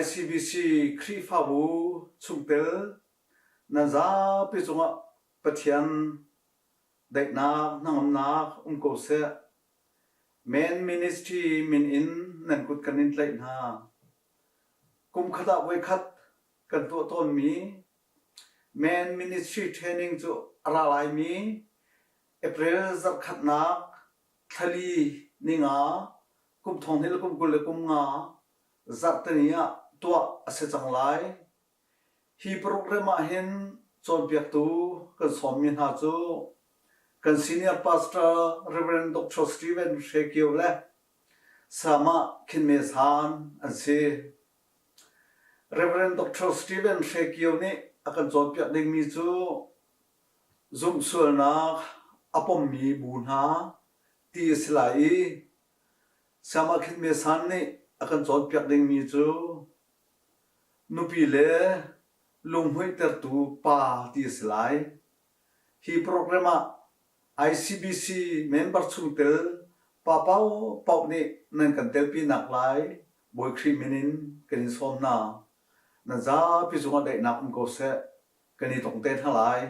ICBC Kri Fabu Chungtel Naza Pizunga Patian Daitna Nangamna Kose Main Ministry Min In Nankut Kanin Laitna Kum Khada Wekat Kanto Ton Mi Main Ministry Training to Aralai Mi April Zakhatnak Thali Ninga Kum Thonghil Kum Kulekum Nga Zatania Tua Asechang Lai Hi program Ahin Chon Piatu Kan Somin Hazu Kan Senior Pastor Reverend Dr. Stephen Shekiole Sama Kinmesan Ansi Reverend Dr. Stephen Shekiole Akan Chon Piat Ding Mizu Zum Sulna Apom Mi Bunha Ti Slai Sama Kinmesan ni akan Chon Piat Ding Mizu Nupile Lunghui Tertu Pa Ti Slai Hi programa ICBC member Chungtel Papau Pau ni Nan Kantel Pi Naklai Boy Kriminin Kanin Somna Naza Pizunga Dai Nak Ngose Kani Thawngṭha Halai